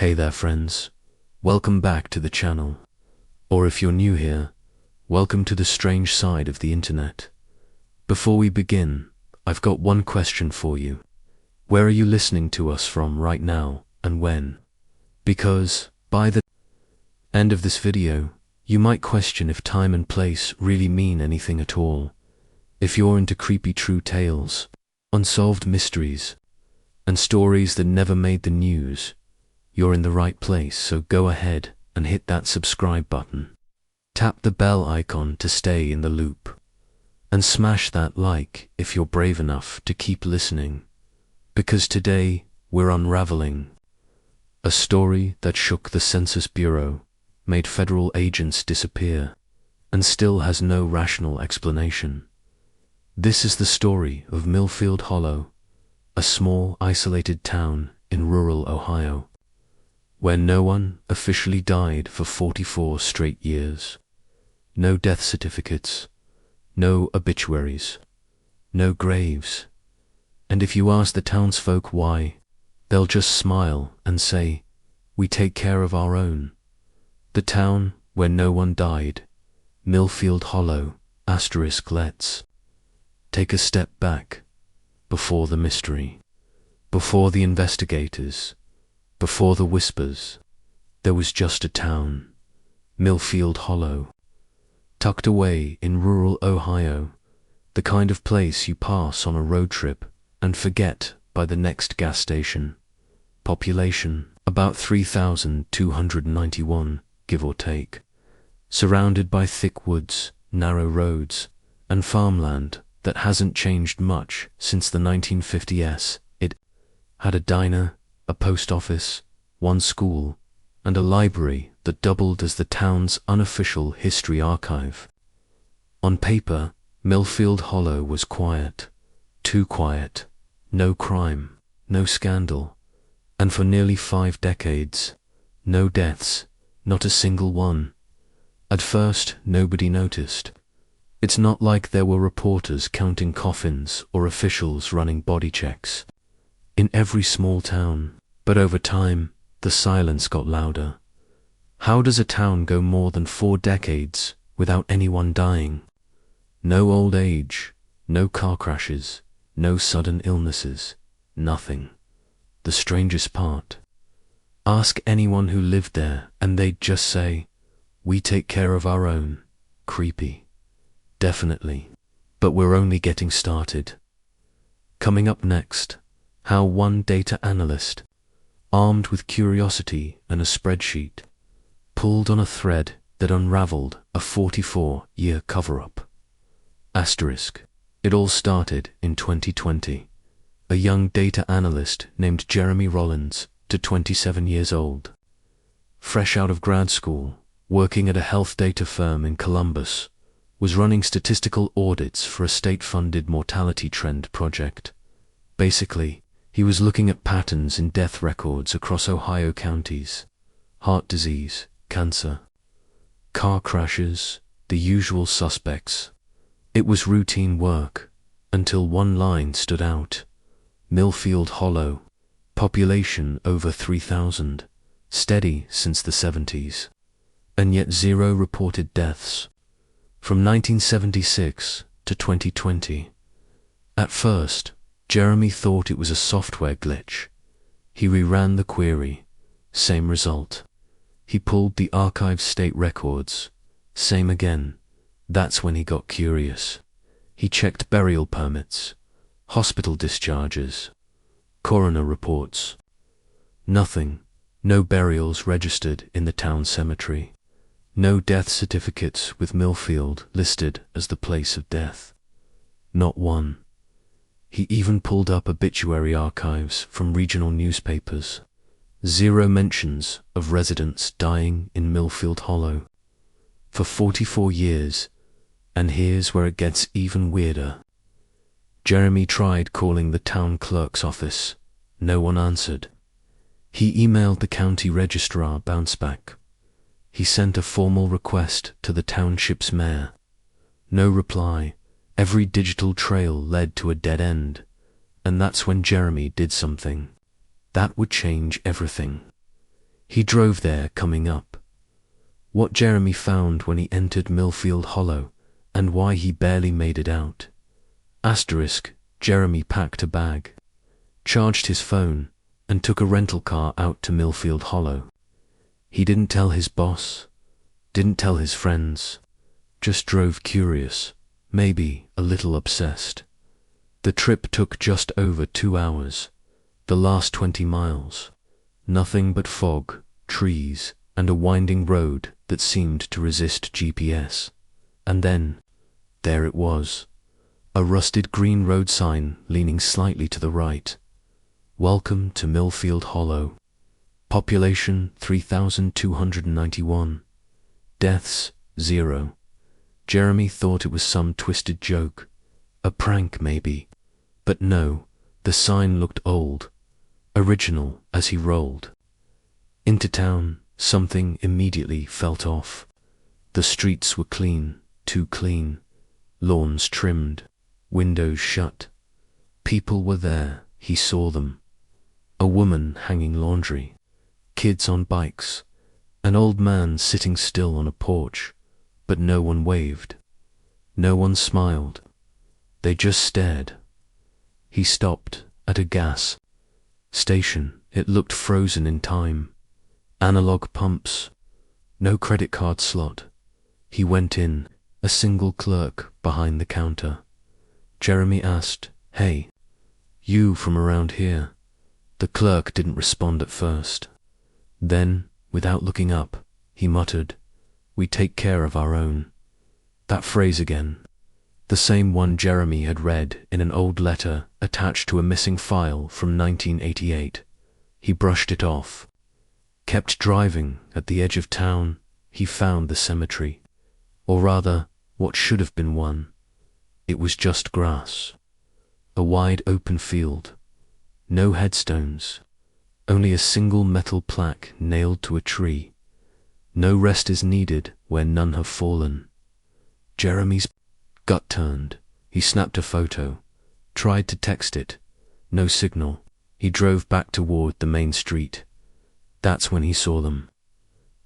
Hey there friends, welcome back to the channel. Or if you're new here, welcome to the strange side of the internet. Before we begin, I've got one question for you. Where are you listening to us from right now, and when? Because, by the end of this video, you might question if time and place really mean anything at all. If you're into creepy true tales, unsolved mysteries, and stories that never made the news, you're in the right place, so go ahead and hit that subscribe button. Tap the bell icon to stay in the loop. And smash that like if you're brave enough to keep listening. Because today we're unraveling a story that shook the Census Bureau, made federal agents disappear, and still has no rational explanation. This is the story of Millfield Hollow, a small isolated town in rural Ohio, where no one officially died for 44 straight years. No death certificates, no obituaries, no graves. And if you ask the townsfolk why, they'll just smile and say, "We take care of our own." The town where no one died, Millfield Hollow, *. Let's take a step back, before the mystery, before the investigators, before the whispers. There was just a town, Millfield Hollow, tucked away in rural Ohio, the kind of place you pass on a road trip and forget by the next gas station. Population, about 3,291, give or take. Surrounded by thick woods, narrow roads, and farmland that hasn't changed much since the 1950s. It had a diner, a post office, one school, and a library that doubled as the town's unofficial history archive. On paper, Millfield Hollow was quiet, too quiet, no crime, no scandal, and for nearly 5 decades, no deaths, not a single one. At first, nobody noticed. It's not like there were reporters counting coffins or officials running body checks in every small town. But over time, the silence got louder. How does a town go more than 4 decades without anyone dying? No old age, no car crashes, no sudden illnesses, nothing. The strangest part. Ask anyone who lived there and they'd just say, "We take care of our own." Creepy. Definitely. But we're only getting started. Coming up next, how one data analyst, armed with curiosity and a spreadsheet, pulled on a thread that unraveled a 44-year cover-up. It all started in 2020. A young data analyst named Jeremy Rollins, 27 years old, fresh out of grad school, working at a health data firm in Columbus, was running statistical audits for a state-funded mortality trend project. Basically, he was looking at patterns in death records across Ohio counties: heart disease, cancer, car crashes, the usual suspects. It was routine work, until one line stood out. Millfield Hollow, population over 3,000, steady since the 70s, and yet 0 reported deaths. From 1976 to 2020. At first, Jeremy thought it was a software glitch. He reran the query. Same result. He pulled the archived state records. Same again. That's when he got curious. He checked burial permits, hospital discharges, coroner reports. Nothing. No burials registered in the town cemetery. No death certificates with Millfield listed as the place of death. Not one. He even pulled up obituary archives from regional newspapers. 0 mentions of residents dying in Millfield Hollow for 44 years, and here's where it gets even weirder. Jeremy tried calling the town clerk's office. No one answered. He emailed the county registrar, bounce back. He sent a formal request to the township's mayor. No reply. Every digital trail led to a dead end. And that's when Jeremy did something that would change everything. He drove there coming up. What Jeremy found when he entered Millfield Hollow, and why he barely made it out. Asterisk, Jeremy packed a bag, charged his phone, and took a rental car out to Millfield Hollow. He didn't tell his boss, didn't tell his friends, just drove curious, maybe a little obsessed. The trip took just over 2 hours. The last 20 miles. Nothing but fog, trees, and a winding road that seemed to resist GPS. And then, there it was. A rusted green road sign leaning slightly to the right. Welcome to Millfield Hollow. Population 3,291. Deaths 0. Jeremy thought it was some twisted joke. A prank maybe. But no, the sign looked old. Original as he rolled. Into town, something immediately felt off. The streets were clean, too clean. Lawns trimmed, windows shut. People were there, he saw them. A woman hanging laundry, kids on bikes, an old man sitting still on a porch, but no one waved. No one smiled. They just stared. He stopped at a gas station. It looked frozen in time. Analog pumps. No credit card slot. He went in, a single clerk behind the counter. Jeremy asked, "Hey, you from around here?" The clerk didn't respond at first. Then, without looking up, he muttered, "We take care of our own." That phrase again. The same one Jeremy had read in an old letter attached to a missing file from 1988. He brushed it off. Kept driving. At the edge of town, he found the cemetery. Or rather, what should have been one. It was just grass. A wide open field. No headstones. Only a single metal plaque nailed to a tree. No rest is needed where none have fallen. Jeremy's gut turned. He snapped a photo. Tried to text it. No signal. He drove back toward the main street. That's when he saw them.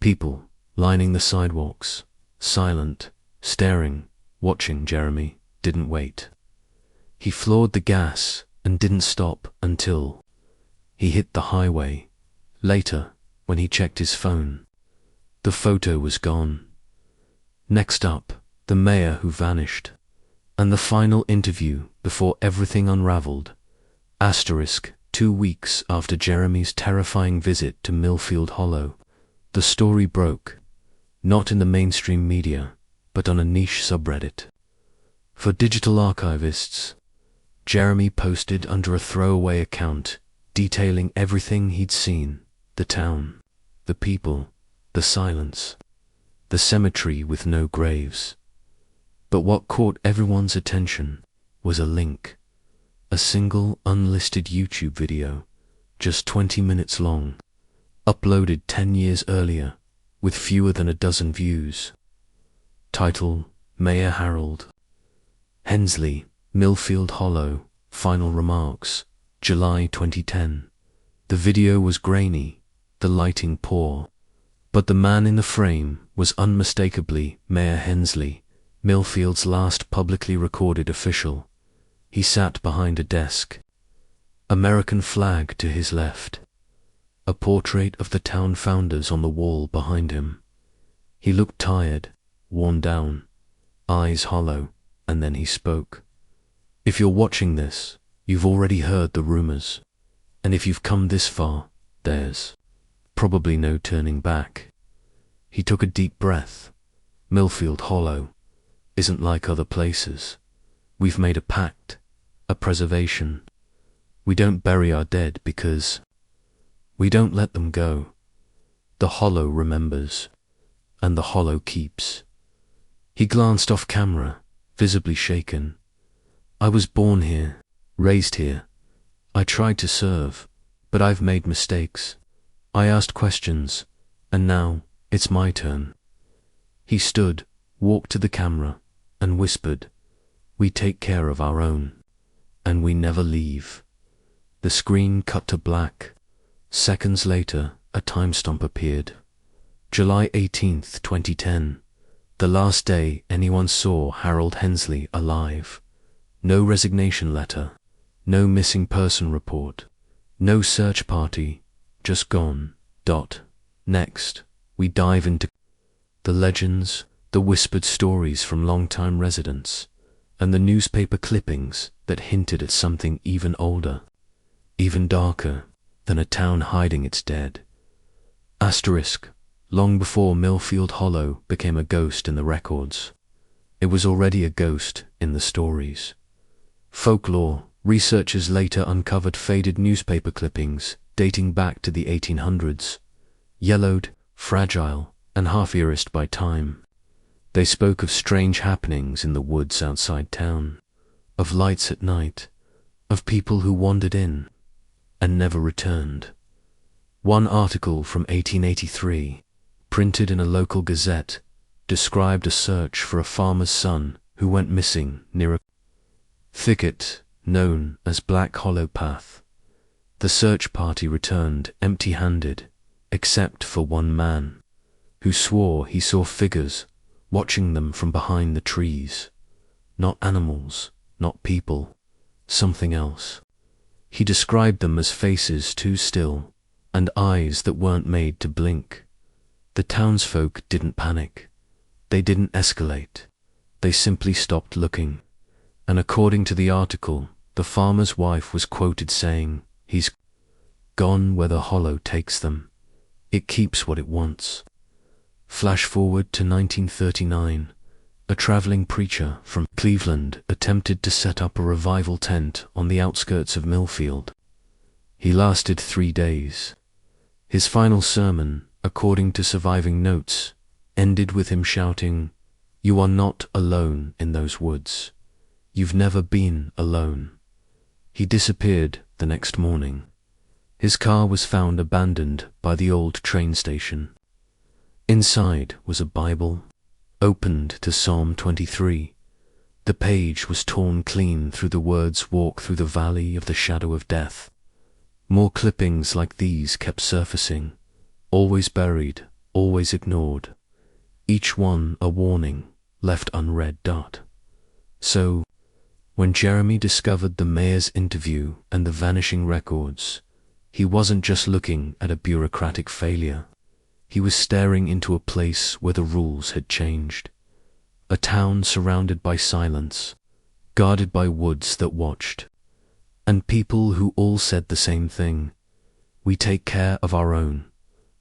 People lining the sidewalks. Silent. Staring. Watching Jeremy. Didn't wait. He floored the gas and didn't stop until he hit the highway. Later, when he checked his phone, the photo was gone. Next up, the mayor who vanished, and the final interview before everything unraveled. Asterisk, 2 weeks after Jeremy's terrifying visit to Millfield Hollow, the story broke, not in the mainstream media, but on a niche subreddit. For digital archivists, Jeremy posted under a throwaway account detailing everything he'd seen: the town, the people, the silence, the cemetery with no graves. But what caught everyone's attention was a link, a single unlisted YouTube video, just 20 minutes long, uploaded 10 years earlier, with fewer than a dozen views. Title: Mayor Harold Hensley, Millfield Hollow, Final Remarks, July 2010. The video was grainy, the lighting poor, but the man in the frame was unmistakably Mayor Hensley, Millfield's last publicly recorded official. He sat behind a desk. American flag to his left. A portrait of the town founders on the wall behind him. He looked tired, worn down, eyes hollow, and then he spoke. If you're watching this, you've already heard the rumors. And if you've come this far, there's probably no turning back. He took a deep breath. Millfield Hollow isn't like other places. We've made a pact, a preservation. We don't bury our dead because we don't let them go. The Hollow remembers, and the Hollow keeps. He glanced off camera, visibly shaken. I was born here, raised here. I tried to serve, but I've made mistakes. I asked questions, and now it's my turn. He stood, walked to the camera, and whispered, "We take care of our own, and we never leave." The screen cut to black. Seconds later, a timestamp appeared. July 18th, 2010. The last day anyone saw Harold Hensley alive. No resignation letter. No missing person report. No search party. Just gone. Next, we dive into the legends, the whispered stories from longtime residents, and the newspaper clippings that hinted at something even older, even darker than a town hiding its dead. Asterisk, long before Millfield Hollow became a ghost in the records, it was already a ghost in the stories. Folklore, researchers later uncovered faded newspaper clippings dating back to the 1800s, yellowed, fragile, and half erased by time. They spoke of strange happenings in the woods outside town, of lights at night, of people who wandered in and never returned. One article from 1883, printed in a local gazette, described a search for a farmer's son who went missing near a thicket known as Black Hollow Path. The search party returned empty-handed, except for one man, who swore he saw figures watching them from behind the trees. Not animals, not people, something else. He described them as faces too still, and eyes that weren't made to blink. The townsfolk didn't panic. They didn't escalate. They simply stopped looking. And according to the article, the farmer's wife was quoted saying, "He's gone where the hollow takes them. It keeps what it wants." Flash forward to 1939. A traveling preacher from Cleveland attempted to set up a revival tent on the outskirts of Millfield. He lasted 3 days. His final sermon, according to surviving notes, ended with him shouting, "You are not alone in those woods. You've never been alone." He disappeared the next morning. His car was found abandoned by the old train station. Inside was a Bible, opened to Psalm 23. The page was torn clean through the words, "Walk through the valley of the shadow of death." More clippings like these kept surfacing, always buried, always ignored, each one a warning left unread. So, when Jeremy discovered the mayor's interview and the vanishing records, he wasn't just looking at a bureaucratic failure. He was staring into a place where the rules had changed. A town surrounded by silence, guarded by woods that watched, and people who all said the same thing: "We take care of our own."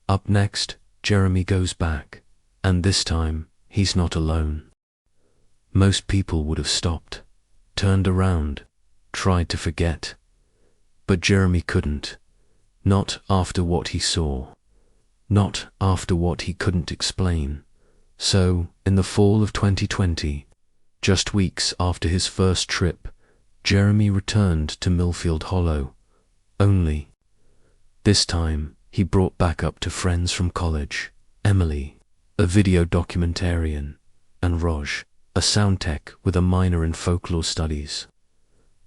Up next, Jeremy goes back, and this time, he's not alone. Most people would have stopped, turned around, tried to forget. But Jeremy couldn't. Not after what he saw. Not after what he couldn't explain. So, in the fall of 2020, just weeks after his first trip, Jeremy returned to Millfield Hollow. Only, this time, he brought back up to friends from college: Emily, a video documentarian, and Roj, a sound tech with a minor in folklore studies.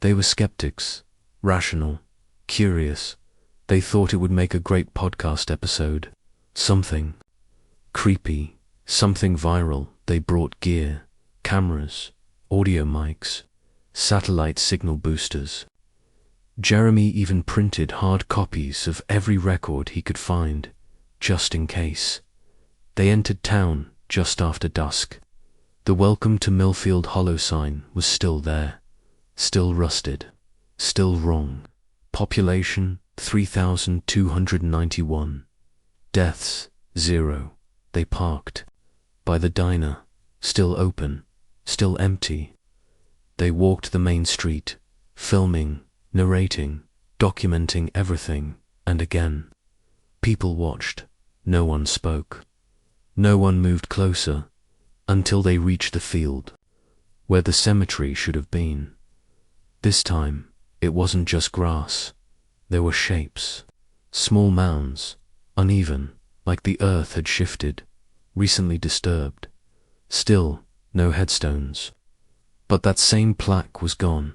They were skeptics, rational, curious. They thought it would make a great podcast episode. Something creepy, something viral. They brought gear, cameras, audio mics, satellite signal boosters. Jeremy even printed hard copies of every record he could find, just in case. They entered town just after dusk. The "Welcome to Millfield Hollow" sign was still there, still rusted, still wrong. Population 3,291. Deaths 0. They parked by the diner, still open, still empty. They walked the main street, filming, narrating, documenting everything, and again. People watched. No one spoke. No one moved closer until they reached the field, where the cemetery should have been. This time, it wasn't just grass. There were shapes, small mounds, uneven, like the earth had shifted, recently disturbed. Still, no headstones. But that same plaque was gone.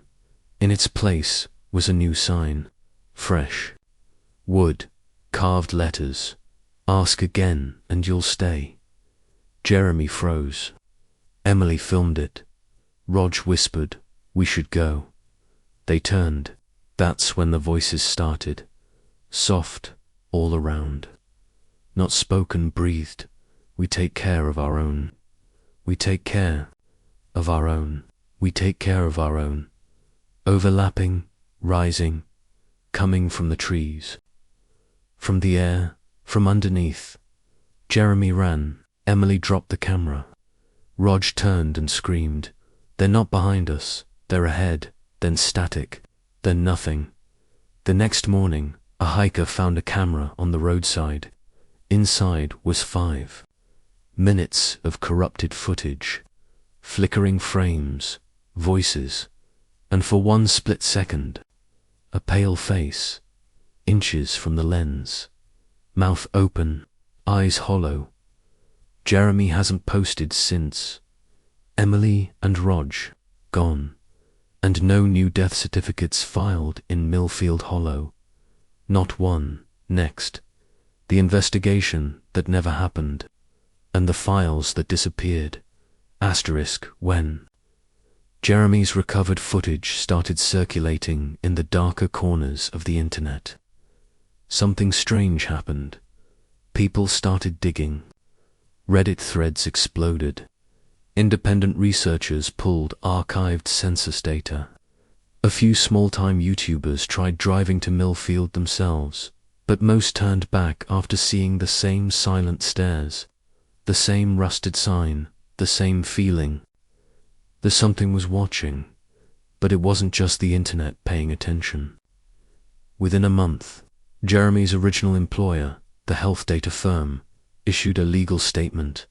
In its place was a new sign, fresh. Wood, carved letters. Ask again and you'll stay. Jeremy froze. Emily filmed it. Rog whispered, "We should go." They turned. That's when the voices started. Soft, all around. Not spoken, breathed. We take care of our own. We take care of our own. We take care of our own. Overlapping, rising, coming from the trees. From the air, from underneath. Jeremy ran. Emily dropped the camera. Rog turned and screamed. They're not behind us. They're ahead. Then static. Then nothing. The next morning, a hiker found a camera on the roadside. Inside was 5 minutes of corrupted footage, flickering frames, voices, and for one split second, a pale face, inches from the lens, mouth open, eyes hollow. Jeremy hasn't posted since. Emily and Rog, gone, and no new death certificates filed in Millfield Hollow. Not one. Next, the investigation that never happened, and the files that disappeared. When Jeremy's recovered footage started circulating in the darker corners of the internet. Something strange happened. People started digging. Reddit threads exploded. Independent researchers pulled archived census data. A few small-time YouTubers tried driving to Millfield themselves, but most turned back after seeing the same silent stares, the same rusted sign, the same feeling. The something was watching, but it wasn't just the internet paying attention. Within a month, Jeremy's original employer, the health data firm, issued a legal statement.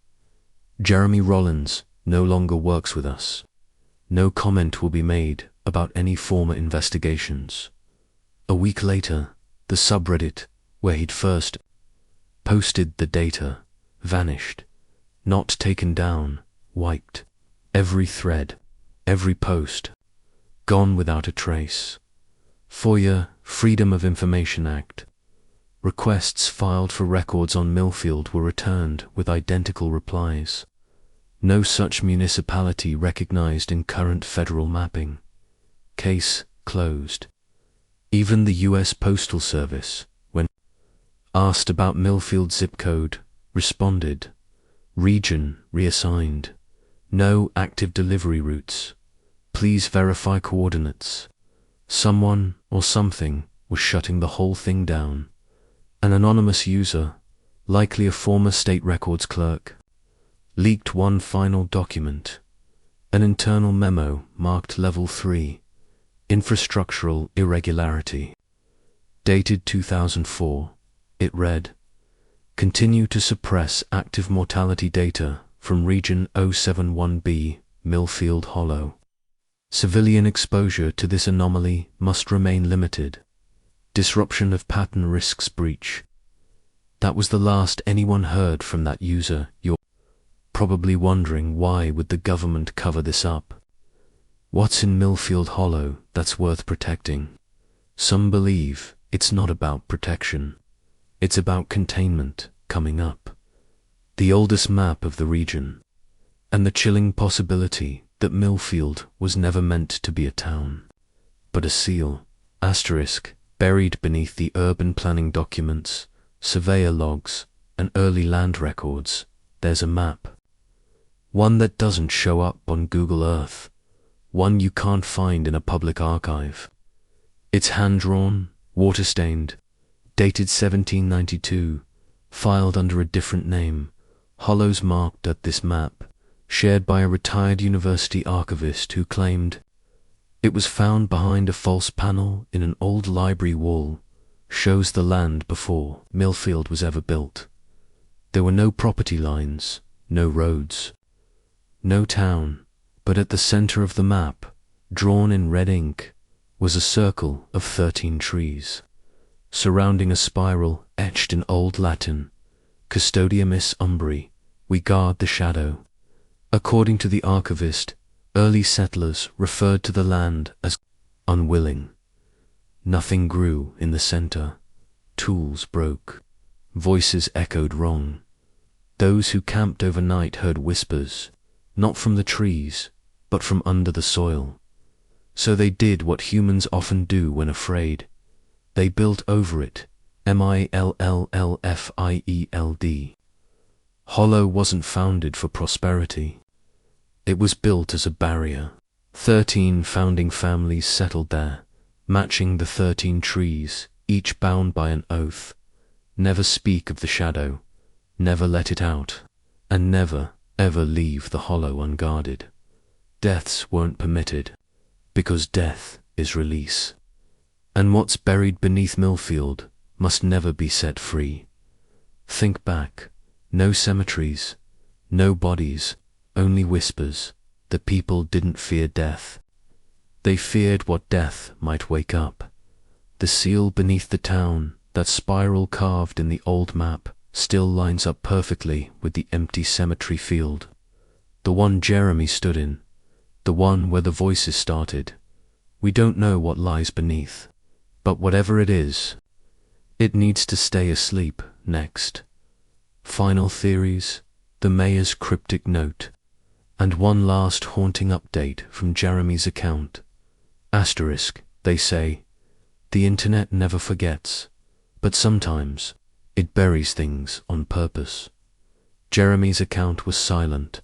Jeremy Rollins no longer works with us. No comment will be made about any former investigations. A week later, the subreddit, where he'd first posted the data, vanished. Not taken down, wiped. Every thread, every post, gone without a trace. FOIA, Freedom of Information Act. Requests filed for records on Millfield were returned with identical replies. No such municipality recognized in current federal mapping. Case closed. Even the U.S. Postal Service, when asked about Millfield zip code, responded, region reassigned. No active delivery routes. Please verify coordinates. Someone or something was shutting the whole thing down. An anonymous user, likely a former state records clerk, leaked one final document, an internal memo marked Level 3, Infrastructural Irregularity. Dated 2004, it read, "Continue to suppress active mortality data from Region 071B, Millfield Hollow. Civilian exposure to this anomaly must remain limited. Disruption of pattern risks breach." That was the last anyone heard from that user. You're probably wondering, why would the government cover this up? What's in Millfield Hollow that's worth protecting? Some believe it's not about protection. It's about containment coming up. The oldest map of the region, and the chilling possibility that Millfield was never meant to be a town, but a seal, buried beneath the urban planning documents, surveyor logs, and early land records. There's a map. One that doesn't show up on Google Earth. One you can't find in a public archive. It's hand-drawn, water-stained, dated 1792, filed under a different name. Hollows marked at this map, shared by a retired university archivist who claimed it was found behind a false panel in an old library wall, shows the land before Millfield was ever built. There were no property lines, no roads, no town, but at the center of the map, drawn in red ink, was a circle of 13 trees, surrounding a spiral etched in Old Latin, Custodiamis Umbri, we guard the shadow. According to the archivist, early settlers referred to the land as unwilling. Nothing grew in the center. tools broke, voices echoed wrong. Those who camped overnight heard whispers, not from the trees, but from under the soil. So they did what humans often do when afraid. They built over it, millfield. Hollow wasn't founded for prosperity. It was built as a barrier. 13 founding families settled there, matching the 13 trees, each bound by an oath. Never speak of the shadow, never let it out, and never, ever leave the hollow unguarded. Deaths weren't permitted, because death is release. And what's buried beneath Millfield must never be set free. Think back, no cemeteries, no bodies, only whispers. The people didn't fear death. They feared what death might wake up. The seal beneath the town, that spiral carved in the old map, still lines up perfectly with the empty cemetery field. The one Jeremy stood in, the one where the voices started. We don't know what lies beneath, but whatever it is, it needs to stay asleep next. Final theories, the mayor's cryptic note, and one last haunting update from Jeremy's account. Asterisk, they say, the internet never forgets, but sometimes it buries things on purpose. Jeremy's account was silent.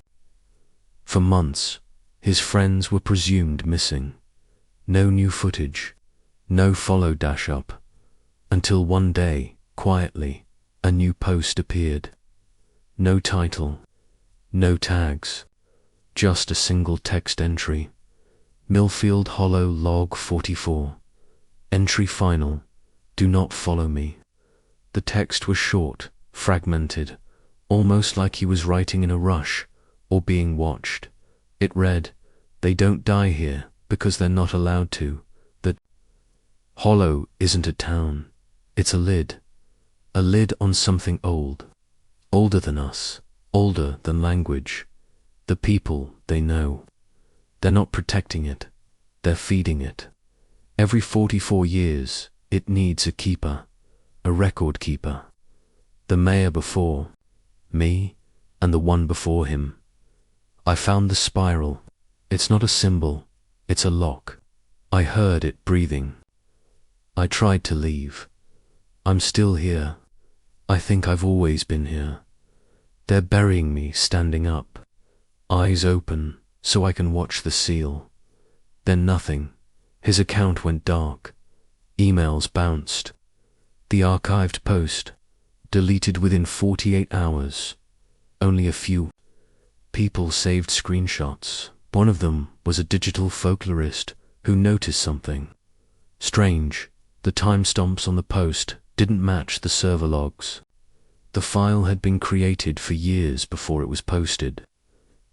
For months, his friends were presumed missing. No new footage, no follow dash up, until one day, quietly, a new post appeared. No title, no tags, just a single text entry. Millfield Hollow Log 44. Entry final, do not follow me. The text was short, fragmented, almost like he was writing in a rush or being watched. It read, they don't die here because they're not allowed to. That hollow isn't a town, it's a lid on something old, older than us, older than language. The people they know. They're not protecting it, they're feeding it. Every 44 years, it needs a keeper, a record keeper. The mayor before me, and the one before him. I found the spiral. It's not a symbol, it's a lock. I heard it breathing. I tried to leave. I'm still here. I think I've always been here. They're burying me standing up, eyes open so I can watch the seal. Then nothing. His account went dark. Emails bounced. The archived post, deleted within 48 hours. Only a few people saved screenshots. One of them was a digital folklorist who noticed something strange. The timestamps on the post didn't match the server logs. The file had been created for years before it was posted.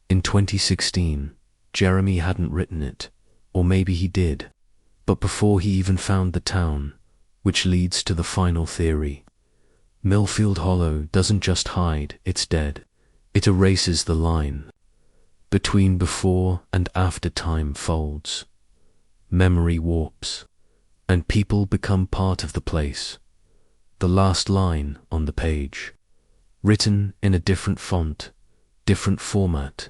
In 2016, Jeremy hadn't written it, or maybe he did, but before he even found the town, which leads to the final theory. Millfield Hollow doesn't just hide, it's dead. It erases the line between before and after time folds. Memory warps, and people become part of the place. The last line on the page, written in a different font, different format,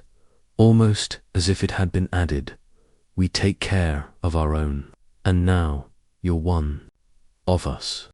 almost as if it had been added. We take care of our own, and now you're one of us.